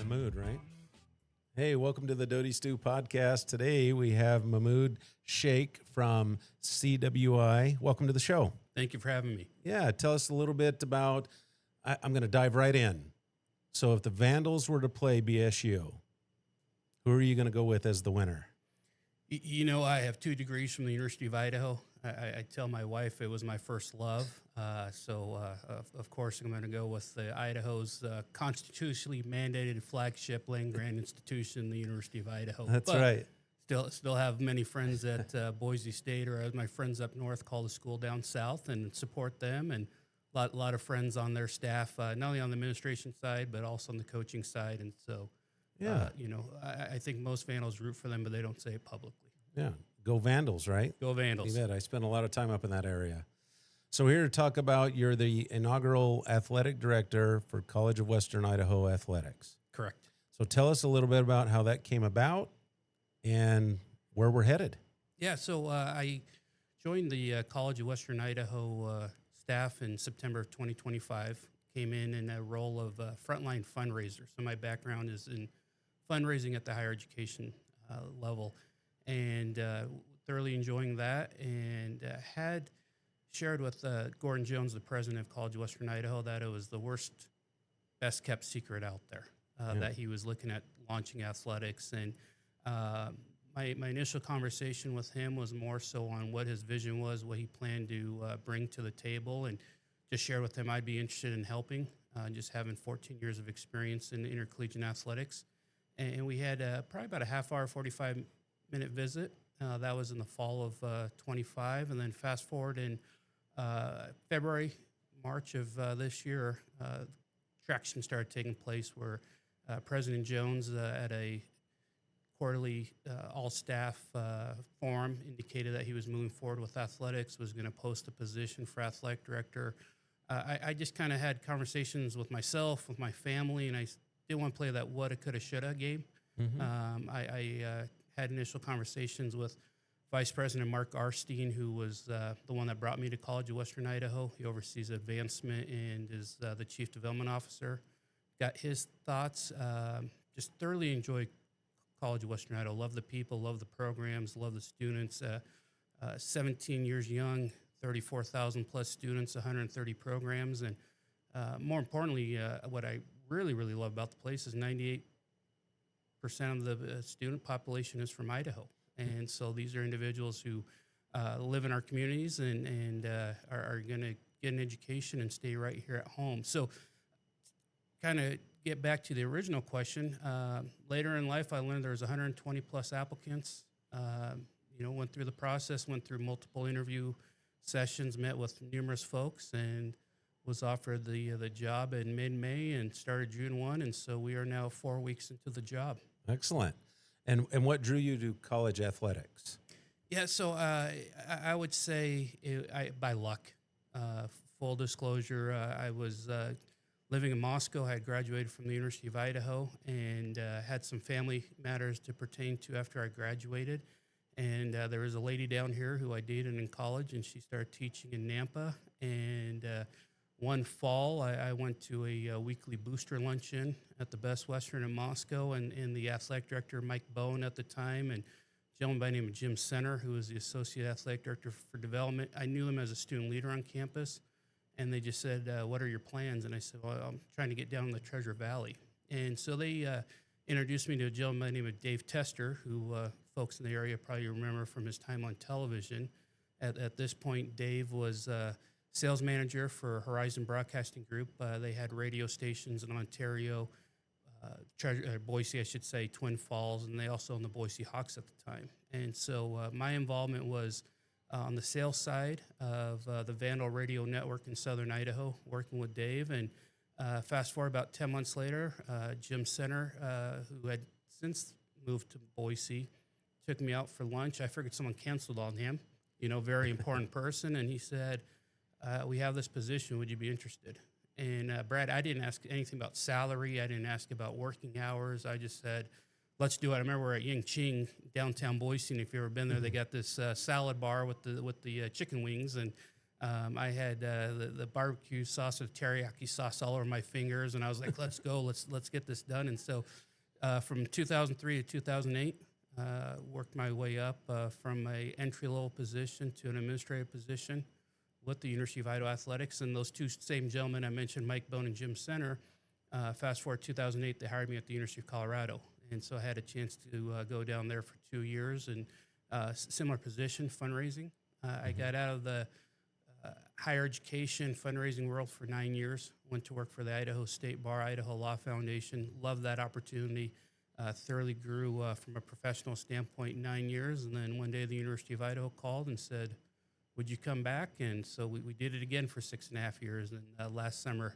Mahmood, right? Hey, welcome to the Doty Stew podcast. Today we have Mahmood Sheikh from CWI. Welcome to the show. Thank you for having me. Yeah, tell us a little bit about, I'm going to dive right in. So if the Vandals were to play BSU, who are you going to go with as the winner? You know, I have 2 degrees from the University of Idaho. I tell my wife it was my first love. Of course, I'm going to go with Idaho's constitutionally mandated flagship land-grant institution, the University of Idaho. That's right. Still have many friends at Boise State, or as my friends up north call the school down south, and support them. And a lot of friends on their staff, not only on the administration side, but also on the coaching side. And so, Yeah. I think most Vandals root for them, but they don't say it publicly. Yeah. Go Vandals, right? Go Vandals. You bet. I spent a lot of time up in that area. So we're here to talk about, you're the inaugural athletic director for College of Western Idaho Athletics. Correct. So tell us a little bit about how that came about and where we're headed. Yeah, so I joined the College of Western Idaho staff in September of 2025. Came in a role of frontline fundraiser. So my background is in fundraising at the higher education level, and thoroughly enjoying that. And had shared with Gordon Jones, the president of College of Western Idaho, that it was the worst, best kept secret out there, that he was looking at launching athletics. And my initial conversation with him was more so on what his vision was, what he planned to bring to the table, and just shared with him I'd be interested in helping, just having 14 years of experience in intercollegiate athletics. And we had probably about a half-hour, 45-minute visit. That was in the fall of 25. And then fast forward in February, March of this year, traction started taking place where President Jones at a quarterly all-staff forum indicated that he was moving forward with athletics, was going to post a position for athletic director. I just kind of had conversations with myself, with my family, and I didn't want to play that woulda, coulda, shoulda game. Mm-hmm. I had initial conversations with Vice President Mark Arstein, who was the one that brought me to College of Western Idaho. He oversees advancement and is the Chief Development Officer. Got his thoughts. Just thoroughly enjoy College of Western Idaho. Love the people, love the programs, love the students. 17 years young, 34,000 plus students, 130 programs. And more importantly, what I really, really love about the place is 98% of the student population is from Idaho. And so these are individuals who live in our communities and are going to get an education and stay right here at home. So kind of get back to the original question. Later in life, I learned there was 120 plus applicants. Went through the process, went through multiple interview sessions, met with numerous folks, and was offered the job in mid-May and started June 1. And so we are now 4 weeks into the job. Excellent. And what drew you to college athletics? Yeah, so I would say by luck. Full disclosure, I was living in Moscow. I had graduated from the University of Idaho and had some family matters to pertain to after I graduated. And there was a lady down here who I dated in college, and she started teaching in Nampa. And one fall, I went to a weekly booster luncheon at the Best Western in Moscow, and the athletic director, Mike Bowen at the time, and a gentleman by the name of Jim Center, who was the associate athletic director for development. I knew him as a student leader on campus, and they just said, what are your plans? And I said, well, I'm trying to get down in the Treasure Valley. And so they introduced me to a gentleman by the name of Dave Tester, who folks in the area probably remember from his time on television. At this point, Dave was sales manager for Horizon Broadcasting Group. They had radio stations in Ontario, Boise, I should say, Twin Falls, and they also owned the Boise Hawks at the time. And so my involvement was on the sales side of the Vandal Radio Network in Southern Idaho, working with Dave. And fast forward about 10 months later, Jim Center, who had since moved to Boise, took me out for lunch. I figured someone canceled on him, very important person. And he said, we have this position. Would you be interested? And Brad, I didn't ask anything about salary. I didn't ask about working hours. I just said, let's do it. I remember we're at Ying Ching, downtown Boise, and if you've ever been there, they got this salad bar with the chicken wings. And I had the barbecue sauce or teriyaki sauce all over my fingers, and I was like, "Let's go, let's get this done." And so, from 2003 to 2008, worked my way up from a entry level position to an administrative position with the University of Idaho Athletics. And those two same gentlemen I mentioned, Mike Bone and Jim Center, fast forward 2008, they hired me at the University of Colorado, and so I had a chance to go down there for 2 years and similar position, fundraising. I got out of the higher education fundraising world for 9 years. Went to work for the Idaho State Bar, Idaho Law Foundation. Loved that opportunity. Thoroughly grew from a professional standpoint in 9 years. And then one day the University of Idaho called and said, "Would you come back?" And so we did it again for 6.5 years. And last summer,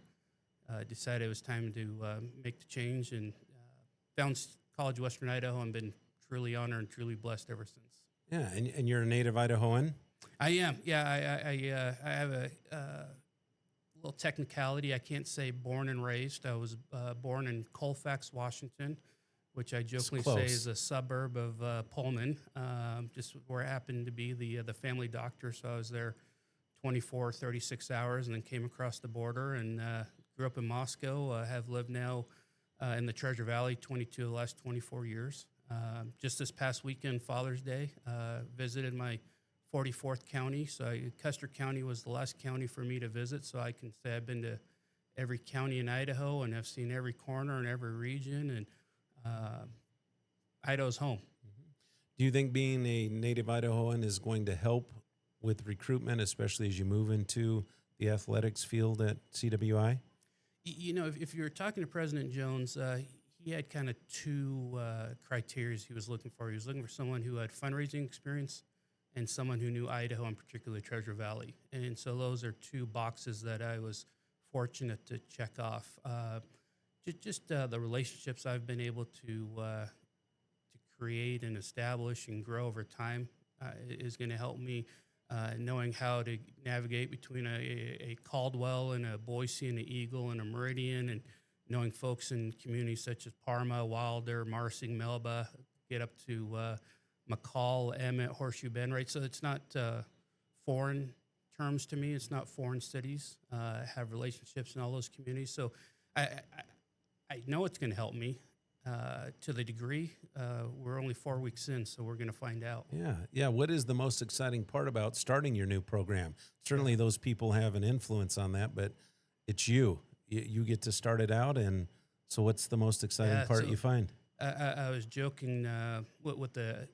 decided it was time to make the change, and found College of Western Idaho, and been truly honored and truly blessed ever since. Yeah, and you're a native Idahoan? I am. Yeah, I have a little technicality. I can't say born and raised. I was born in Colfax, Washington, which I jokingly say close. is a suburb of Pullman, just where I happened to be the family doctor. So I was there 24, 36 hours, and then came across the border and grew up in Moscow. Have lived now in the Treasure Valley 22 of the last 24 years. Just this past weekend, Father's Day, visited my 44th county. So Custer County was the last county for me to visit. So I can say I've been to every county in Idaho, and I've seen every corner and every region, and Idaho's home. Do you think being a native Idahoan is going to help with recruitment, especially as you move into the athletics field at CWI? You know, if you're talking to President Jones, he had kind of two criteria he was looking for. He was looking for someone who had fundraising experience and someone who knew Idaho, and particularly Treasure Valley. And so those are two boxes that I was fortunate to check off. Just the relationships I've been able to create and establish and grow over time is going to help me knowing how to navigate between a Caldwell and a Boise and an Eagle and a Meridian, and knowing folks in communities such as Parma, Wilder, Marsing, Melba, get up to McCall, Emmett, Horseshoe Bend, right? So it's not foreign terms to me. It's not foreign cities. I have relationships in all those communities. So I know it's going to help me to the degree. We're only 4 weeks in, so we're going to find out. Yeah. What is the most exciting part about starting your new program? Certainly those people have an influence on that, but it's you. You get to start it out, and so what's the most exciting part you find? I was joking with the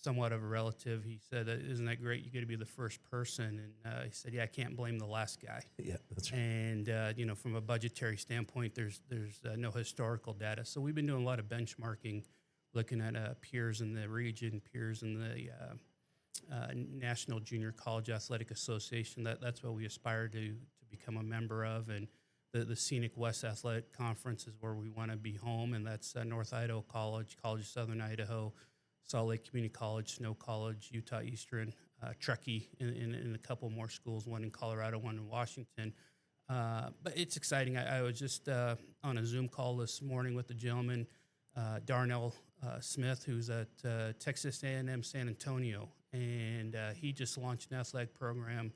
somewhat of a relative. He said, "Isn't that great? You get to be the first person." And he said, "Yeah, I can't blame the last guy." Yeah, that's right. And you know, from a budgetary standpoint, there's no historical data. So we've been doing a lot of benchmarking, looking at peers in the region, peers in the National Junior College Athletic Association. That's what we aspire to become a member of. And the Scenic West Athletic Conference is where we want to be home, and that's North Idaho College, College of Southern Idaho, Salt Lake Community College, Snow College, Utah Eastern, Truckee, in a couple more schools, one in Colorado, one in Washington. But it's exciting. I was just on a Zoom call this morning with the gentleman, Darnell Smith, who's at Texas A&M San Antonio, and he just launched an athletic program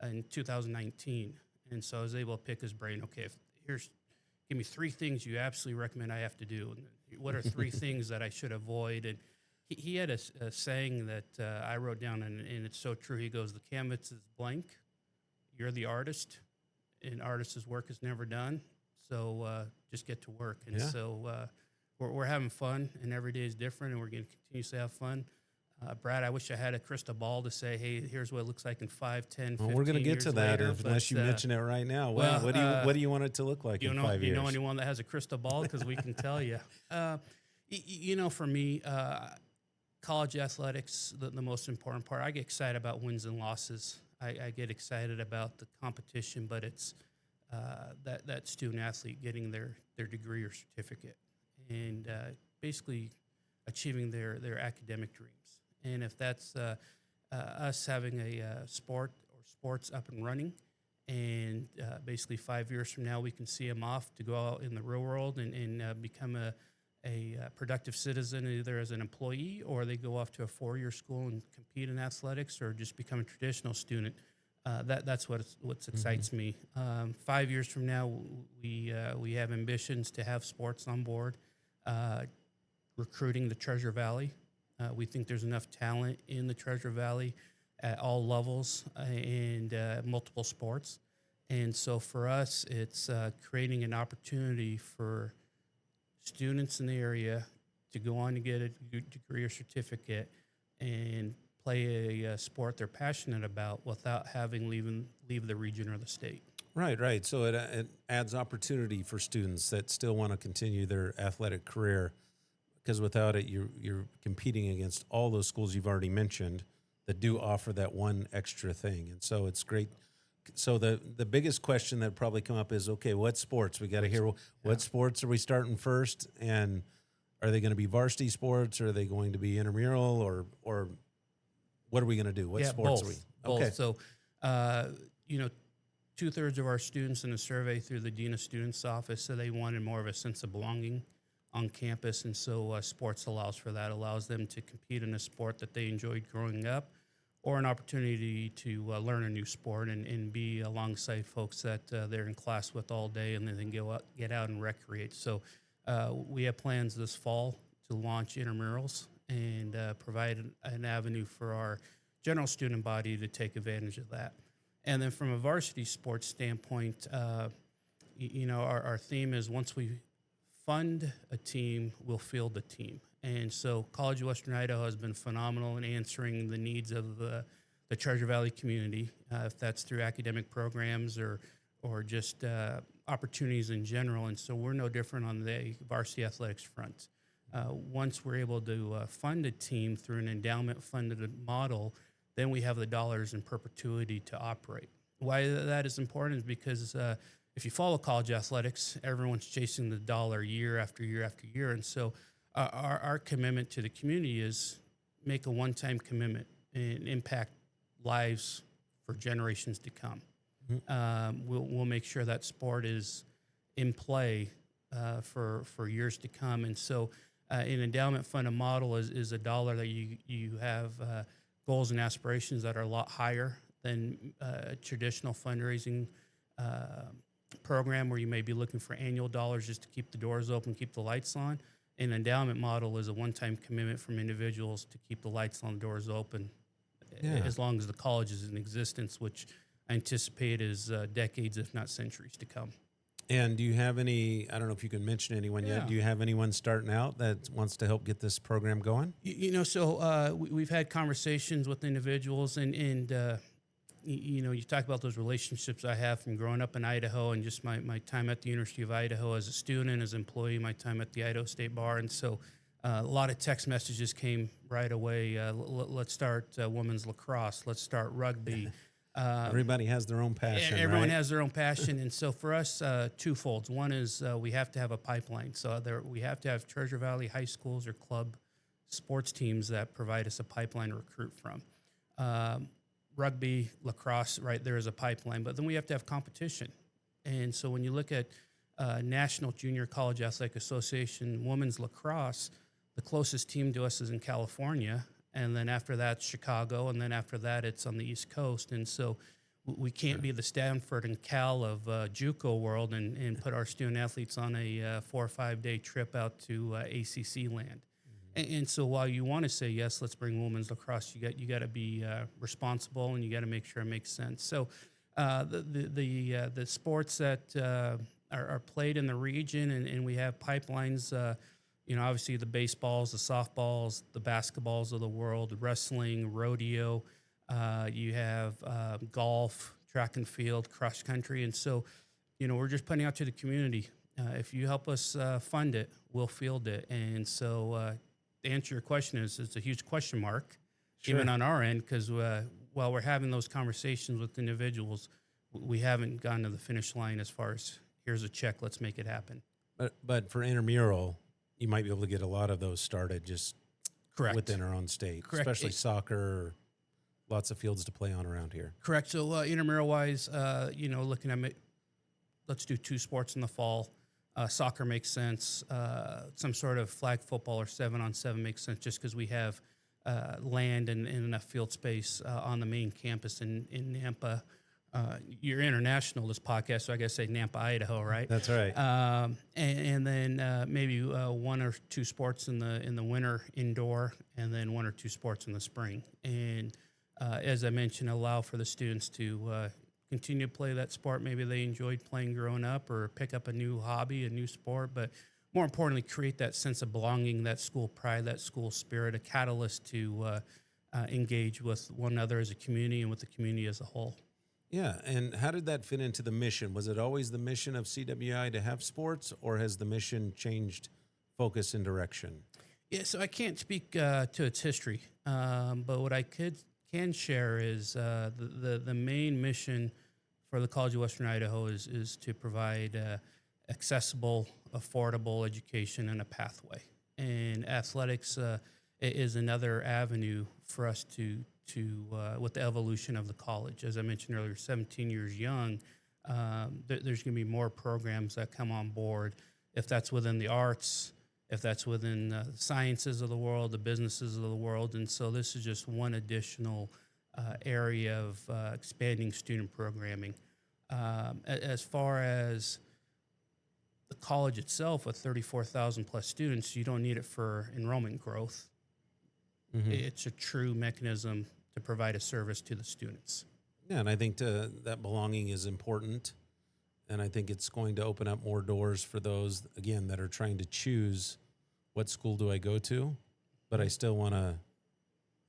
in 2019. And so I was able to pick his brain. Okay, give me 3 things you absolutely recommend I have to do. And what are 3 things that I should avoid? And he had a saying that I wrote down, and it's so true. He goes, "The canvas is blank. You're the artist, and artist's work is never done. So just get to work." And so we're having fun, and every day is different, and we're going to continuously have fun. Brad, I wish I had a crystal ball to say, "Hey, here's what it looks like in 5, 10, 15 we're going to get to that later," unless you mention it right now. well, What do you want it to look like in 5 years? Do you know anyone that has a crystal ball? Because we can tell you. You know, for me, college athletics, the most important part, I get excited about wins and losses. I get excited about the competition, but it's that student athlete getting their degree or certificate, and basically achieving their academic dreams. And if that's us having a sport or sports up and running, and basically 5 years from now we can see them off to go out in the real world and become a productive citizen, either as an employee or they go off to a 4-year school and compete in athletics, or just become a traditional student. That's what excites me. 5 years from now, we have ambitions to have sports on board, recruiting the Treasure Valley. We think there's enough talent in the Treasure Valley at all levels and multiple sports. And so for us, it's creating an opportunity for students in the area to go on to get a degree or certificate and play a sport they're passionate about without having leave the region or the state. Right. So it adds opportunity for students that still want to continue their athletic career, because without it, you're competing against all those schools you've already mentioned that do offer that one extra thing. And so it's great. So the biggest question that probably come up is, okay, what sports? We got to hear what sports are we starting first, and are they going to be varsity sports, or are they going to be intramural, or what are we going to do? What sports both, are we? Both. Okay. So, 2/3 of our students in a survey through the Dean of Students office said they wanted more of a sense of belonging on campus. And so sports allows for that, allows them to compete in a sport that they enjoyed growing up, or an opportunity to learn a new sport and be alongside folks that they're in class with all day, and then they get out and recreate. So we have plans this fall to launch intramurals and provide an avenue for our general student body to take advantage of that. And then from a varsity sports standpoint, our theme is, once we fund a team, we'll field the team. And so College of Western Idaho has been phenomenal in answering the needs of the Treasure Valley community, if that's through academic programs or just opportunities in general. And so we're no different on the varsity athletics front. Once we're able to fund a team through an endowment-funded model, then we have the dollars in perpetuity to operate. Why that is important is because if you follow college athletics, everyone's chasing the dollar year after year after year. And so our commitment to the community is make a one-time commitment and impact lives for generations to come. Mm-hmm. We'll make sure that sport is in play for years to come. And so an endowment funded model is a dollar that you have goals and aspirations that are a lot higher than a traditional fundraising program, where you may be looking for annual dollars just to keep the doors open, keep the lights on. An endowment model is a one-time commitment from individuals to keep the lights on, the doors open, as long as the college is in existence, which I anticipate is decades, if not centuries, to come. And do you have any, I don't know if you can mention anyone yet, do you have anyone starting out that wants to help get this program going? We've had conversations with individuals, and you talk about those relationships I have from growing up in Idaho and just my time at the University of Idaho as a student, as an employee, my time at the Idaho State Bar. And so a lot of text messages came right away. Let's start women's lacrosse. Let's start rugby. Everybody has their own passion. Everyone has their own passion. And so for us, twofolds. One is we have to have a pipeline. So we have to have Treasure Valley high schools or club sports teams that provide us a pipeline to recruit from. Rugby, lacrosse, right, there is a pipeline, but then we have to have competition. And so when you look at National Junior College Athletic Association women's lacrosse, the closest team to us is in California, and then after that, Chicago, and then after that, it's on the East Coast. And so we can't be the Stanford and Cal of JUCO world and put our student athletes on a 4 or 5 day trip out to ACC land. And so while you want to say, yes, let's bring women's lacrosse, you got to be responsible, and you got to make sure it makes sense. So the sports that are played in the region, and we have pipelines, obviously the baseballs, the softballs, the basketballs of the world, wrestling, rodeo, you have golf, track and field, cross country. And so, we're just putting out to the community. If you help us fund it, we'll field it. And so to answer your question, it's a huge question mark, even on our end, because while we're having those conversations with individuals, we haven't gotten to the finish line as far as, here's a check, let's make it happen. But for intramural, you might be able to get a lot of those started just within our own state, especially soccer, lots of fields to play on around here. Correct. So intramural-wise, looking at let's do 2 sports in the fall. Soccer makes sense. Some sort of flag football or 7-on-7 makes sense, just because we have land and enough field space on the main campus in Nampa. You're international, this podcast, so I guess say Nampa, Idaho, right? That's right. And then maybe one or two sports in the winter indoor, and then one or two sports in the spring. And as I mentioned, allow for the students to continue to play that sport maybe they enjoyed playing growing up, or pick up a new hobby, a new sport, but more importantly, create that sense of belonging, that school pride, that school spirit, a catalyst to engage with one another as a community and with the community as a whole. Yeah, and how did that fit into the mission? Was it always the mission of CWI to have sports, or has the mission changed focus and direction? Yeah, so I can't speak to its history, but what I can share is the main mission for the College of Western Idaho is to provide accessible, affordable education and a pathway. And athletics is another avenue for us to with the evolution of the college. As I mentioned earlier, 17 years young, there's going to be more programs that come on board, if that's within the arts, if that's within the sciences of the world, the businesses of the world. And so this is just one additional area of expanding student programming. As far as the college itself, with 34,000 plus students, you don't need it for enrollment growth. Mm-hmm. It's a true mechanism to provide a service to the students. Yeah, and I think that belonging is important, and I think it's going to open up more doors for those, again, that are trying to choose what school do I go to, but I still want to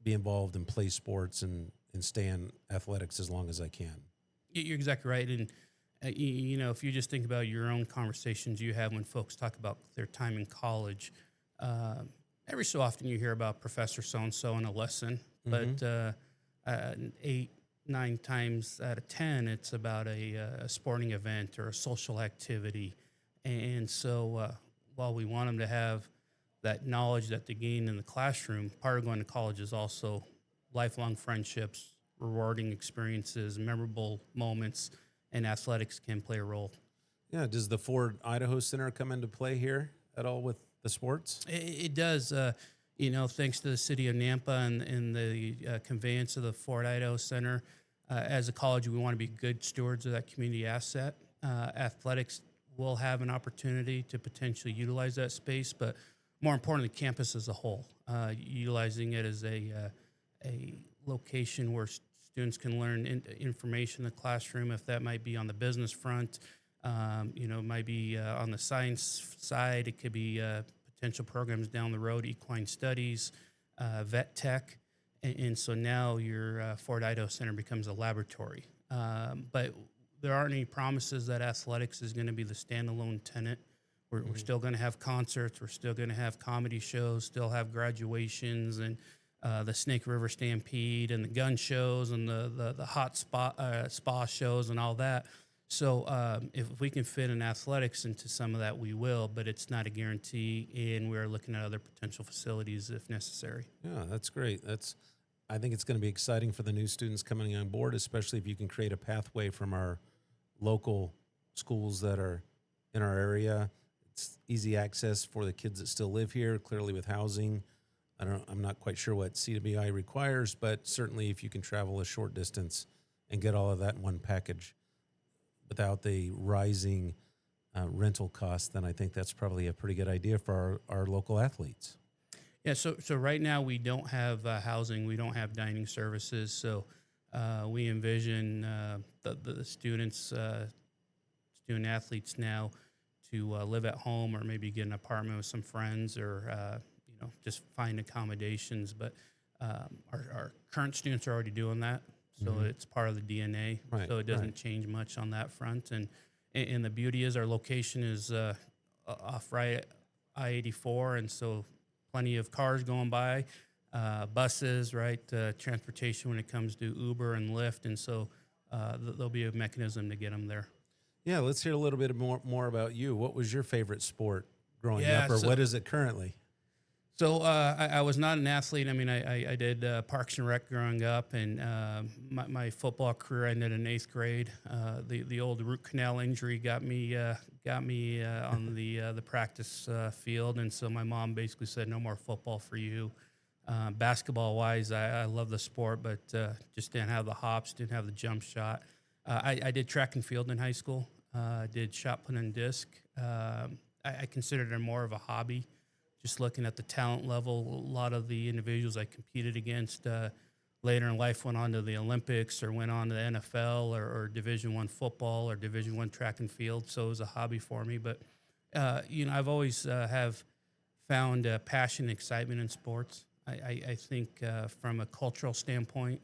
be involved and play sports and stay in athletics as long as I can. You're exactly right. And, you know, if you just think about your own conversations you have when folks talk about their time in college, every so often you hear about Professor so-and-so in a lesson, mm-hmm. but 8, 9 times out of 10, it's about a sporting event or a social activity. And so while we want them to have that knowledge that they gain in the classroom, part of going to college is also lifelong friendships, rewarding experiences, memorable moments, and athletics can play a role. Yeah, does the Ford Idaho Center come into play here at all with the sports? It does. You know, thanks to the city of Nampa and the conveyance of the Ford Idaho Center. As a college, we want to be good stewards of that community asset. Athletics will have an opportunity to potentially utilize that space, but more importantly, campus as a whole, utilizing it as a location where students can learn information in the classroom, if that might be on the business front, you know, it might be on the science side. It could be potential programs down the road, equine studies, vet tech. And so now your Ford Idaho Center becomes a laboratory. But there aren't any promises that athletics is going to be the standalone tenant. We're still going to have concerts. We're still going to have comedy shows, still have graduations and the Snake River Stampede and the gun shows and the hot spa shows and all that. So if we can fit in athletics into some of that, we will, but it's not a guarantee, and we're looking at other potential facilities if necessary. Yeah, that's great. I think it's going to be exciting for the new students coming on board, especially if you can create a pathway from our local schools that are in our area. It's easy access for the kids that still live here, clearly with housing. I'm not quite sure what CWI requires, but certainly if you can travel a short distance and get all of that in one package without the rising rental costs, then I think that's probably a pretty good idea for our local athletes. Yeah, so right now we don't have housing, we don't have dining services, so we envision the students, student athletes now to live at home or maybe get an apartment with some friends or just find accommodations. But our current students are already doing that, so it's part of the DNA. Right, so it doesn't change much on that front. And the beauty is our location is off right I-84, and so plenty of cars going by, buses, right, transportation when it comes to Uber and Lyft, and so there'll be a mechanism to get them there. Yeah, let's hear a little bit more about you. What was your favorite sport growing up, or what is it currently? So I was not an athlete. I mean, I did Parks and Rec growing up, and my football career ended in 8th grade. The old root canal injury got me on the practice field, and so my mom basically said, "No more football for you." Basketball wise, I love the sport, but just didn't have the hops, didn't have the jump shot. I did track and field in high school. Did shot put and disc. I considered it more of a hobby, just looking at the talent level. A lot of the individuals I competed against later in life went on to the Olympics or went on to the NFL or Division I football or Division I track and field. So it was a hobby for me. But I've always have found passion and excitement in sports. I think from a cultural standpoint,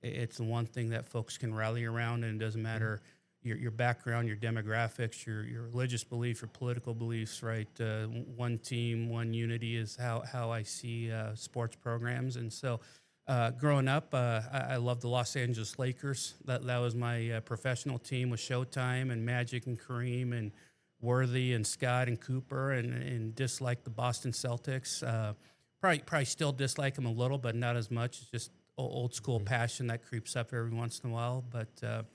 it's the one thing that folks can rally around, and it doesn't matter your background, your demographics, your religious belief, your political beliefs, right? One team, one unity is how I see sports programs. And so growing up, I loved the Los Angeles Lakers. That was my professional team with Showtime and Magic and Kareem and Worthy and Scott and Cooper, and disliked the Boston Celtics. Probably still dislike them a little, but not as much. It's just old school passion that creeps up every once in a while. But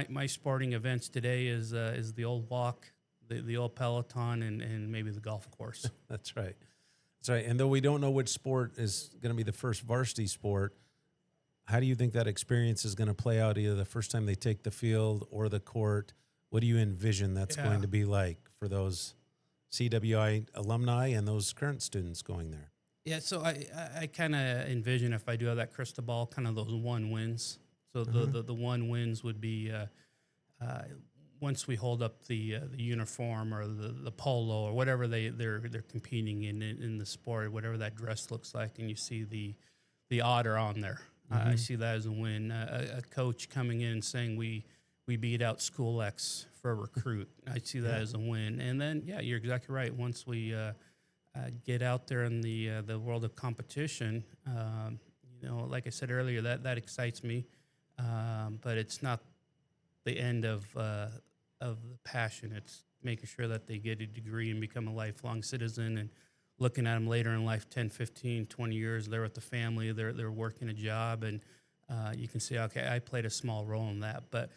my sporting events today is the old walk, the old Peloton, and maybe the golf course. That's right. That's right. And though we don't know which sport is going to be the first varsity sport, how do you think that experience is going to play out, either the first time they take the field or the court? What do you envision that's going to be like for those CWI alumni and those current students going there? Yeah, so I kind of envision, if I do have that crystal ball, kind of those one wins. So the one wins would be once we hold up the uniform or the polo or whatever they're competing in the sport, whatever that dress looks like, and you see the otter on there. I see that as a win. A coach coming in and saying we beat out School X for a recruit. I see that as a win. And then you're exactly right. Once we get out there in the world of competition, like I said earlier, that excites me. But it's not the end of the passion. It's making sure that they get a degree and become a lifelong citizen, and looking at them later in life, 10, 15, 20 years, they're with the family, they're working a job, and you can say, okay, I played a small role in that. But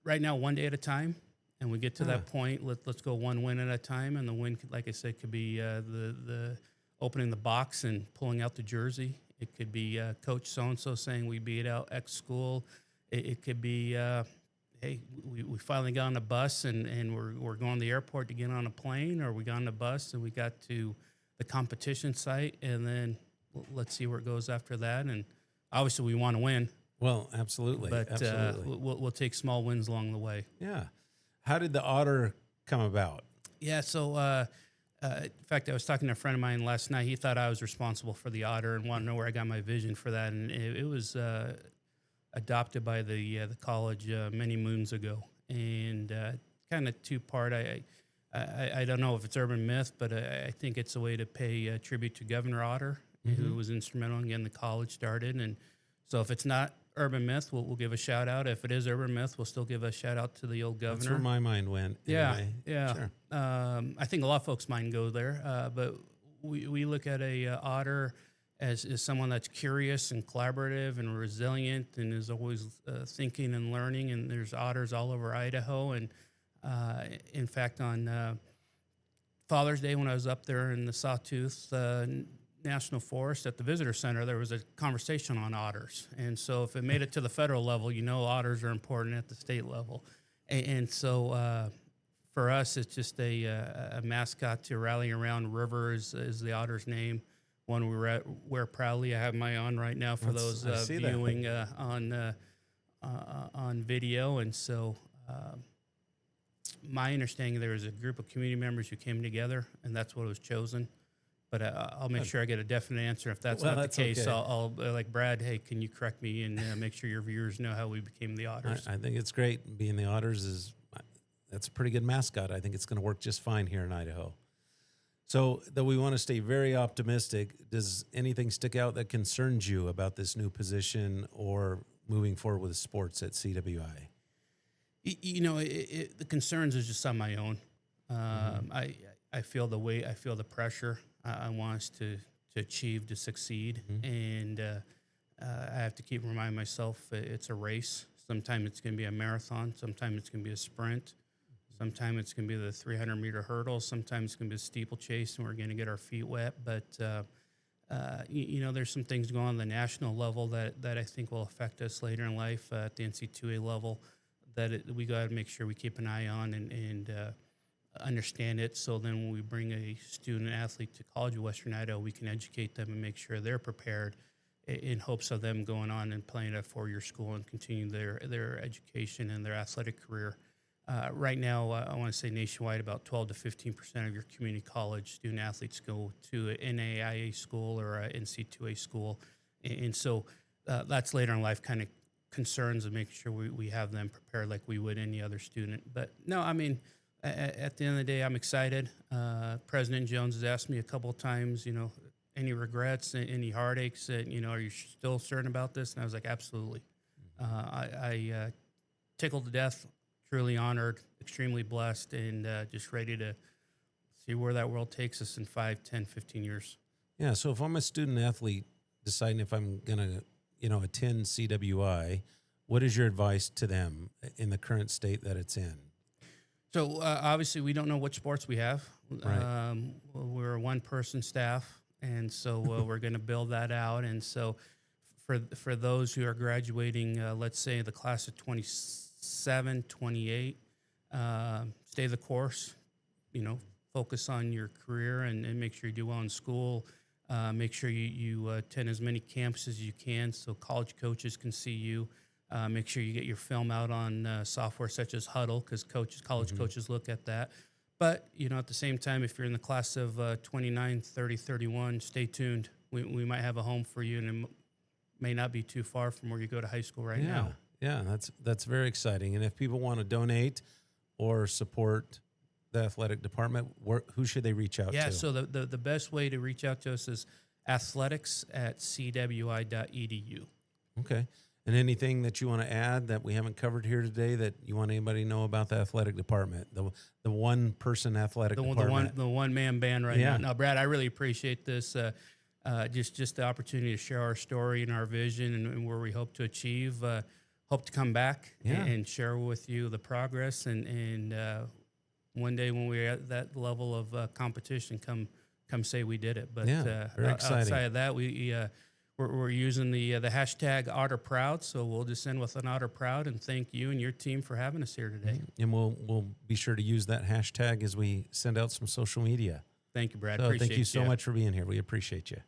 right now, one day at a time, and we get to that point, let's go one win at a time, and the win, like I said, could be the opening the box and pulling out the jersey. It could be Coach so-and-so saying we beat out X school. It could be, hey, we finally got on a bus and we're going to the airport to get on a plane, or we got on a bus and we got to the competition site, and then let's see where it goes after that. And obviously we want to win. Well, absolutely. But absolutely. We'll take small wins along the way. Yeah. How did the otter come about? Yeah, so in fact, I was talking to a friend of mine last night. He thought I was responsible for the otter and wanted to know where I got my vision for that. And it was adopted by the college many moons ago. And kind of two-part. I don't know if it's urban myth, but I think it's a way to pay tribute to Governor Otter, who was instrumental in getting the college started. And so if it's not urban myth, we'll give a shout out. If it is urban myth, we'll still give a shout out to the old governor. That's where my mind went. Anyway. Yeah. Sure. I think a lot of folks' mind go there, but we look at a otter as someone that's curious and collaborative and resilient and is always thinking and learning. And there's otters all over Idaho. And in fact, on Father's Day, when I was up there in the Sawtooth National Forest at the Visitor Center, there was a conversation on otters. And so if it made it to the federal level, otters are important at the state level. And so for us, it's just a mascot to rally around. River is the otter's name. One we wear proudly. I have my on right now for those viewing on video. And so my understanding, there was a group of community members who came together, and that's what was chosen. But I'll make sure I get a definite answer. If that's not the case, okay. I'll like, Brad, hey, can you correct me and make sure your viewers know how we became the Otters? I think it's great. Being the Otters that's a pretty good mascot. I think it's going to work just fine here in Idaho. So, though we want to stay very optimistic, does anything stick out that concerns you about this new position or moving forward with sports at CWI? The concerns is just on my own. I feel the weight. I feel the pressure. I want us to achieve, to succeed. And I have to keep reminding myself it's a race. Sometimes it's going to be a marathon. Sometimes it's going to be a sprint. Sometimes it's going to be the 300-meter hurdle. Sometimes it's going to be the steeplechase, and we're going to get our feet wet. But there's some things going on the national level that I think will affect us later in life at the NC2A level that we got to make sure we keep an eye on and understand it. So then when we bring a student athlete to College of Western Idaho, we can educate them and make sure they're prepared in hopes of them going on and playing at a four-year school and continuing their education and their athletic career. Right now, I want to say nationwide, about 12 to 15% of your community college student athletes go to an NAIA school or an NC2A school. And so that's later in life kind of concerns and making sure we have them prepared like we would any other student. But no, I mean, at the end of the day, I'm excited. President Jones has asked me a couple of times, any regrets, any heartaches, and, are you still certain about this? And I was like, absolutely. I tickled to death, truly honored, extremely blessed, and just ready to see where that world takes us in 5, 10, 15 years. Yeah, so if I'm a student athlete deciding if I'm going to, attend CWI, what is your advice to them in the current state that it's in? So obviously we don't know what sports we have. Right. We're a one-person staff, and so we're going to build that out. And so for those who are graduating, let's say the class of 27, 28, stay the course, focus on your career and make sure you do well in school. Make sure you attend as many campuses as you can so college coaches can see you. Make sure you get your film out on software such as Huddle, because college coaches look at that. But, at the same time, if you're in the class of 29, 30, 31, stay tuned. We might have a home for you, and it may not be too far from where you go to high school right now. Yeah, that's very exciting. And if people want to donate or support the athletic department, who should they reach out to? Yeah, so the best way to reach out to us is athletics@cwi.edu. Okay. And anything that you want to add that we haven't covered here today that you want anybody to know about the athletic department, the one-person athletic department? The one-man band right now. No, Brad, I really appreciate this. Just the opportunity to share our story and our vision and where we hope to achieve. Hope to come back and share with you the progress. And one day when we're at that level of competition, come say we did it. But very exciting. Outside of that, we're using the hashtag OtterProud, so we'll just end with an OtterProud and thank you and your team for having us here today. And we'll be sure to use that hashtag as we send out some social media. Thank you, Brad. So appreciate thank you so much for being here. We appreciate you.